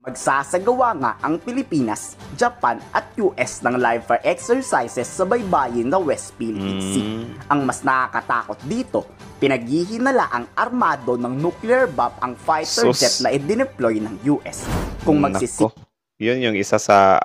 Magsasagawa nga ang Pilipinas, Japan at US ng live fire exercises sa baybayin na West Philippine Sea. Ang mas nakakatakot dito, pinaghihinala ang armado ng nuclear bomb ang fighter jet na i-deploy ng US. Kung yun yung isa sa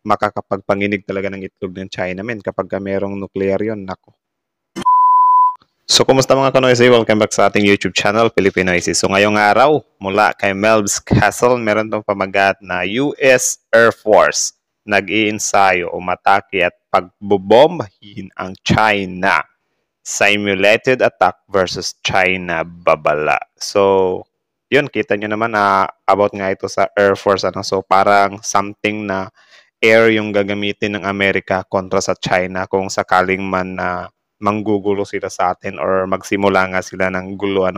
makakapagpanginig talaga ng itlog ng China, men. Kapag merong nuclear yun, nako. So, kumusta mga kanoisay? Welcome back sa ating YouTube channel, Pilipinoisay. So, ngayong araw, mula kay Melb's Castle, meron tong pamagat na US Air Force nag-iinsayo, umatake at pagbobombahin ang China. Simulated attack versus China, babala. So, yun, kita nyo naman na about nga ito sa Air Force. So, parang something na air yung gagamitin ng Amerika kontra sa China kung sakaling man na manggugulo sila sa atin or magsimula nga sila ng gulo,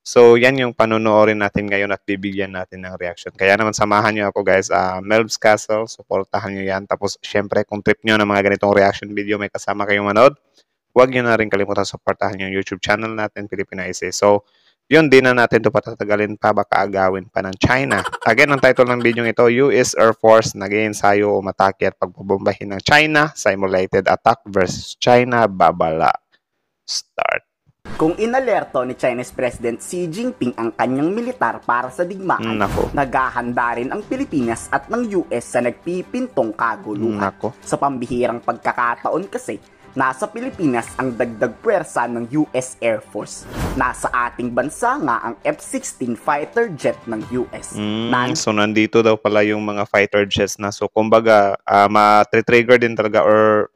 So, yan yung panonoorin natin ngayon at bibigyan natin ng reaction. Kaya naman samahan nyo ako, guys. Melb's Castle, supportahan nyo yan. Tapos, syempre, kung trip nyo ng mga ganitong reaction video, may kasama kayong manood, huwag nyo na rin kalimutan supportahan yung YouTube channel natin, Pilipinoisay. So, yun, di na natin ito patatagalin pa, baka agawin pa ng China. Again, ang title ng video ito, US Air Force nag-iensayo, umatake at pagbobombahin ng China, simulated attack versus China, babala. Start. Kung inalerto ni Chinese President Xi Jinping ang kanyang militar para sa digmaan, naghahanda rin ang Pilipinas at ng US sa nagpipintong kaguluhan. Sa pambihirang pagkakataon kasi, nasa Pilipinas ang dagdag puwersa ng US Air Force. Nasa ating bansa nga ang F-16 fighter jet ng US. So, nandito daw pala yung mga fighter jets na. So, kumbaga, ma-trigger din talaga or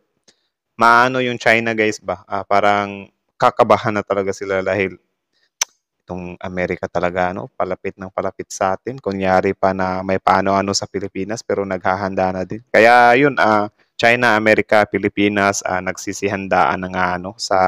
maano yung China, guys ba? Parang kakabahan na talaga sila dahil itong Amerika talaga, palapit ng palapit sa atin. Kunyari pa na may paano-ano sa Pilipinas pero naghahanda na din. Kaya yun, China, Amerika, Pilipinas, nagsisihandaan na nga sa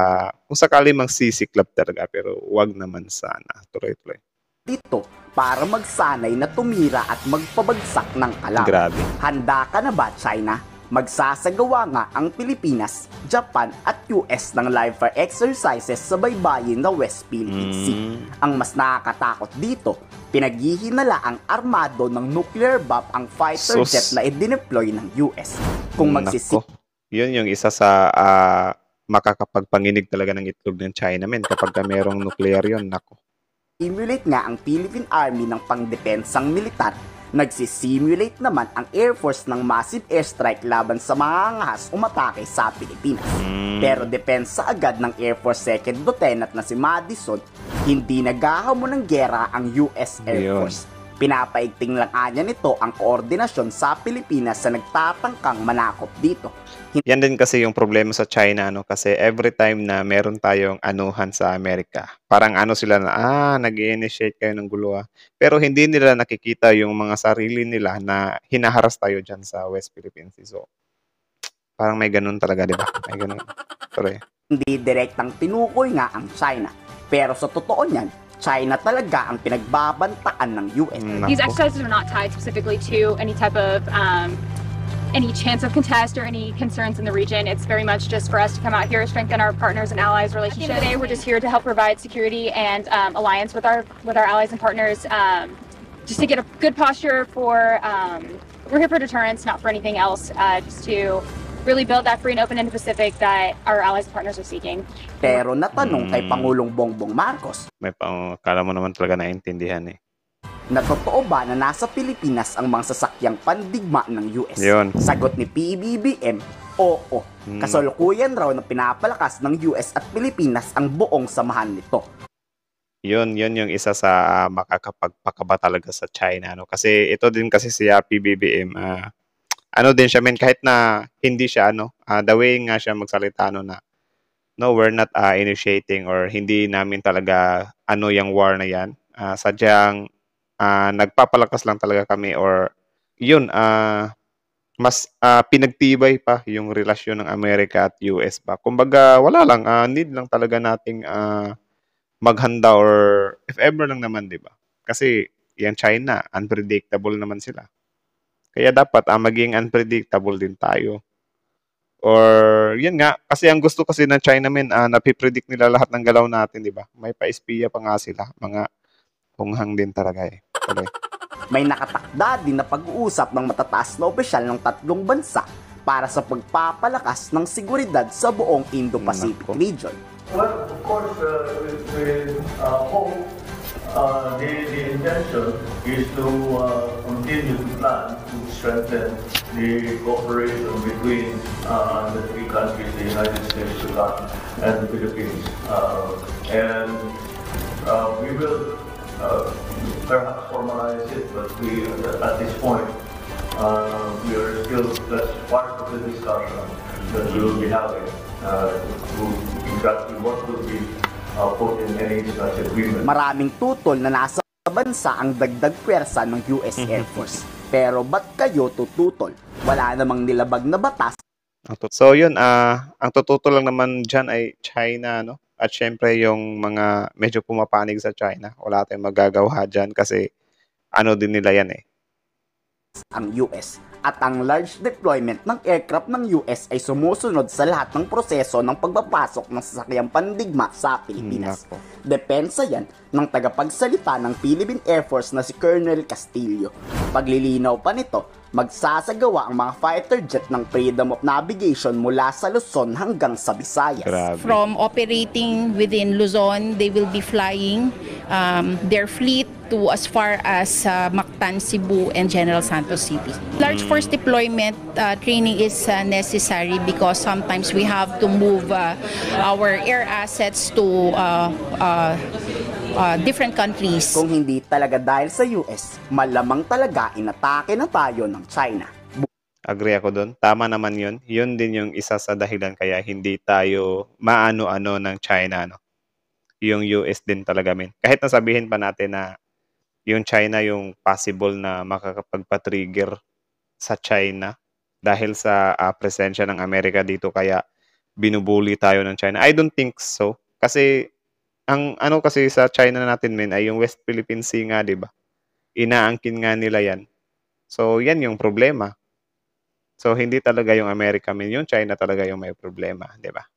kung sakali magsisiklab talaga pero wag naman sana. Tuloy-tuloy. Dito, para magsanay na tumira at magpabagsak ng kalaban. Grabe. Handa ka na ba, China? Magsasagawa nga ang Pilipinas, Japan at US ng live fire exercises sa baybayin na West Philippine Sea. Ang mas nakakatakot dito, pinaghihinala ang armado ng nuclear bomb ang fighter jet na i-deploy ng US. Kung yun yung isa sa makakapagpanginig talaga ng itlog ng China, men. Kapag merong nuclear yun, nako. Simulate nga ang Philippine Army ng pangdepensang militar. Nagsisimulate naman ang Air Force ng massive airstrike laban sa mga angahas umatake sa Pilipinas. Pero depensa agad ng Air Force Second Lieutenant na si Madison, hindi naghahamon ng gera ang US Air Force. Pinapaigting lang anya nito ang koordinasyon sa Pilipinas sa nagtatangkang manakop dito. Yan din kasi yung problema sa China, kasi every time na meron tayong anuhan sa Amerika, parang sila na, nag-i-initiate kayo ng gulo. Pero hindi nila nakikita yung mga sarili nila na hinaharas tayo dyan sa West Philippines. So, parang may ganun talaga, di ba? May ganun. Sorry. Hindi direktang tinukoy nga ang China. Pero sa totoo niyan, China talaga ang pinagbabantaan ng US. These exercises are not tied specifically to any type of any chance of contest or any concerns in the region. It's very much just for us to come out here, strengthen our partners and allies relationship. At the end of the day, we're just here to help provide security and alliance with our allies and partners, just to get a good posture for. We're here for deterrence, not for anything else. Just to really build that free and open Indo-Pacific that our allies and partners are seeking. Pero natanong kay Pangulong Bongbong Marcos, kala mo naman talaga naintindihan na totoo ba na nasa Pilipinas ang mga sasakyang pandigma ng US? Yun. Sagot ni PBBM, oo. Kasalukuyan raw na pinapalakas ng US at Pilipinas ang buong samahan nito. Yun yung isa sa makakapagpakaba talaga sa China. Kasi ito din kasi siya, PBBM, din siya, kahit na hindi siya, the way nga siya magsalita, na, no, we're not initiating or hindi namin talaga, yung war na yan. Sadyang, nagpapalakas lang talaga kami or yun, mas pinagtibay pa yung relasyon ng Amerika at US ba. Kumbaga, wala lang, need lang talaga nating maghanda or if ever lang naman, di ba? Kasi yan China, unpredictable naman sila. Kaya dapat maging unpredictable din tayo. Or yun nga, kasi ang gusto kasi ng China, napipredict nila lahat ng galaw natin, di ba? May pa-espiya pa nga sila, mga hunghang din talaga . May nakatakda din na pag-uusap ng matataas na opisyal ng tatlong bansa para sa pagpapalakas ng seguridad sa buong Indo-Pacific region. Well, of course, with hope, the intention is to continue to plan to strengthen the cooperation between the three countries, the United States, Japan, and the Philippines. And we will perhaps formalize it, but at this point, we are still, that's part of the discussion that we will be having. Exactly what will be put in any such agreement. Maraming tutol na nasa bansa ang dagdag pwersa ng US Air Force. Pero ba't kayo tututol? Wala namang nilabag na batas. So yun, ang tututol lang naman dyan ay China, no? At syempre yung mga medyo pumapanig sa China. Wala tayong magagawa dyan kasi ano din nila yan eh. Ang US at ang large deployment ng aircraft ng US ay sumusunod sa lahat ng proseso ng pagpapasok ng sasakyang pandigma sa Pilipinas. Depensa yan ng tagapagsalita ng Philippine Air Force na si Colonel Castillo. Paglilinaw pa nito, magsasagawa ang mga fighter jet ng freedom of navigation mula sa Luzon hanggang sa Visayas. Grabe. From operating within Luzon, they will be flying their fleet to as far as Mactan, Cebu, and General Santos City. Large force deployment training is necessary because sometimes we have to move our air assets to different countries. Kung hindi talaga dahil sa US, malamang talaga inatake na tayo ng China. Agree ako doon. Tama naman yun. Yun din yung isa sa dahilan kaya hindi tayo maano-ano ng China, no? Yung US din talaga, men. Kahit nasabihin pa natin na yung China yung possible na makakapagpa-trigger sa China dahil sa presensya ng Amerika dito kaya binubuli tayo ng China. I don't think so. Kasi ang ano kasi sa China natin, men, ay yung West Philippine Sea nga, 'di ba? Inaangkin nga nila 'yan. So, 'yan yung problema. So, hindi talaga yung Amerika, men, yung China talaga yung may problema, 'di ba?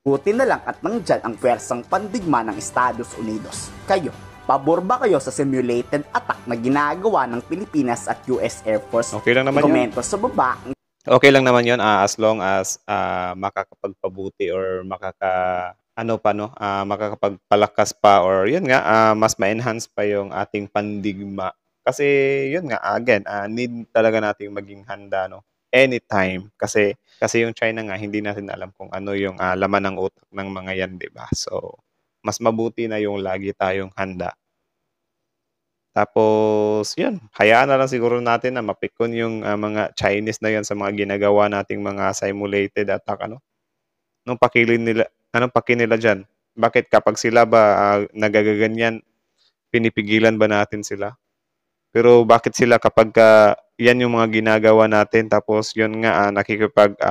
Buti na lang at nandyan ang pwersang pandigma ng Estados Unidos. Kayo, pabor ba kayo sa simulated attack na ginagawa ng Pilipinas at US Air Force? Okay lang naman yun. Komento sa baba. Okay lang naman 'yon as long as makakapagpabuti or makakapagpalakas pa or yun nga mas ma-enhance pa yung ating pandigma. Kasi yun nga again, need talaga nating maging handa, no? Anytime kasi yung China nga hindi natin alam kung ano yung laman ng utak ng mga yan, 'di ba? So mas mabuti na yung lagi tayong handa. Tapos, yun, hayaan na lang siguro natin na mapikon yung mga Chinese na yun sa mga ginagawa nating mga simulated attack, ano? Anong paki nila dyan? Bakit kapag sila ba nagagaganyan, pinipigilan ba natin sila? Pero bakit sila kapag yan yung mga ginagawa natin, tapos yun nga,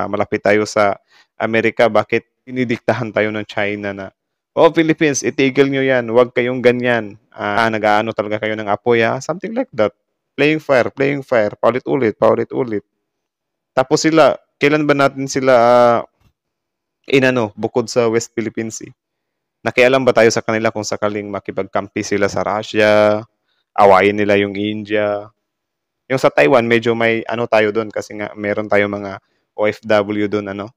malapit tayo sa Amerika, bakit dinidiktahan tayo ng China na, oh, Philippines, itigil nyo yan. Huwag kayong ganyan. Nag-aano talaga kayo ng apoy, ha? Something like that. Playing fire. Paulit-ulit. Tapos sila, kailan ba natin sila bukod sa West Philippine Sea? Nakialam ba tayo sa kanila kung sakaling makipagkampi sila sa Russia, awayin nila yung India? Yung sa Taiwan, medyo may tayo doon kasi nga meron tayong mga OFW doon,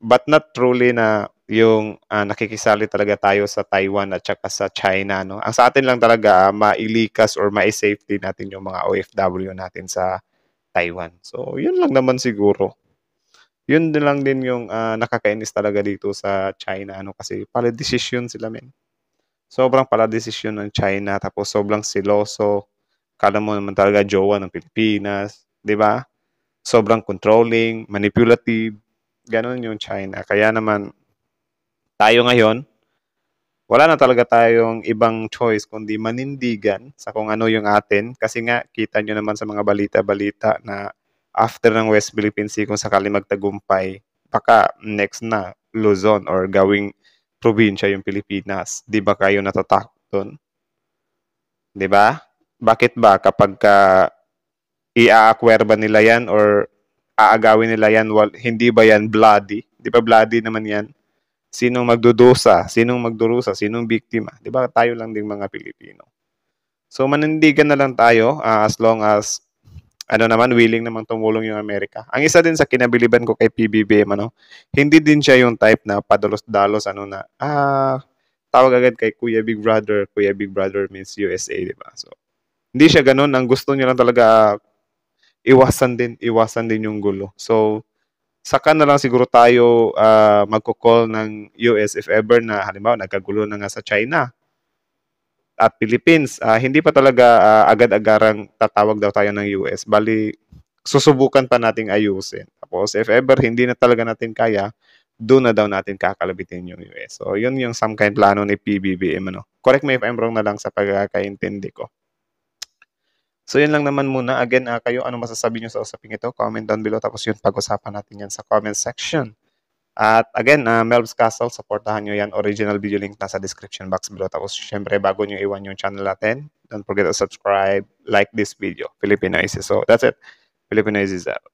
but not truly na yung nakikisali talaga tayo sa Taiwan at saka sa China, no? Ang sa atin lang talaga mailikas or mai-safety natin yung mga OFW natin sa Taiwan. So, yun lang naman siguro. Yun din lang din yung nakakainis talaga dito sa China, kasi pala-desisyon sila, men. Sobrang pala-desisyon ng China, tapos sobrang siloso. Kala mo naman talaga jowa ng Pilipinas, di ba? Sobrang controlling, manipulative. Ganon yung China. Kaya naman, tayo ngayon, wala na talaga tayong ibang choice kundi manindigan sa kung ano yung atin. Kasi nga, kita nyo naman sa mga balita-balita na after ng West Philippine Sea, kung sakali magtagumpay, baka next na Luzon or gawing probinsya yung Pilipinas. Di ba kayo natatakot doon? Di ba? Bakit ba kapag i-acquire ba nila yan or aagawin nila yan, hindi ba yan bloody? Di ba bloody naman yan? Sinong magdurusa? Sinong biktima? Di ba tayo lang ding mga Pilipino? So manindigan na lang tayo as long as willing namang tumulong yung Amerika. Ang isa din sa kinabiliban ko kay PBBM, hindi din siya yung type na padalos-dalos, tawag agad kay Kuya Big Brother. Kuya Big Brother means USA, di ba? So, hindi siya ganun. Ang gusto niya lang talaga, iwasan din yung gulo. So, saka na lang siguro tayo magko-call ng US if ever na, halimbawa, nagkagulo na nga sa China at Philippines, hindi pa talaga agad-agarang tatawag daw tayo ng US. Bali, susubukan pa nating ayusin. Tapos, if ever hindi na talaga natin kaya, doon na daw natin kakalabitin yung US. So, yun yung some kind plano ni PBBM. Correct me if I'm wrong na lang sa pagkakaintindi ko. So, yun lang naman muna. Again, kayo, ano masasabi nyo sa usaping ito? Comment down below. Tapos yun, pag-usapan natin yan sa comment section. At again, Melv's Castle, supportahan nyo yan. Original video link nasa description box below. Tapos syempre, bago nyo iwan yung channel natin, don't forget to subscribe, like this video. Filipino Isis. So that's it. Filipino Isis out.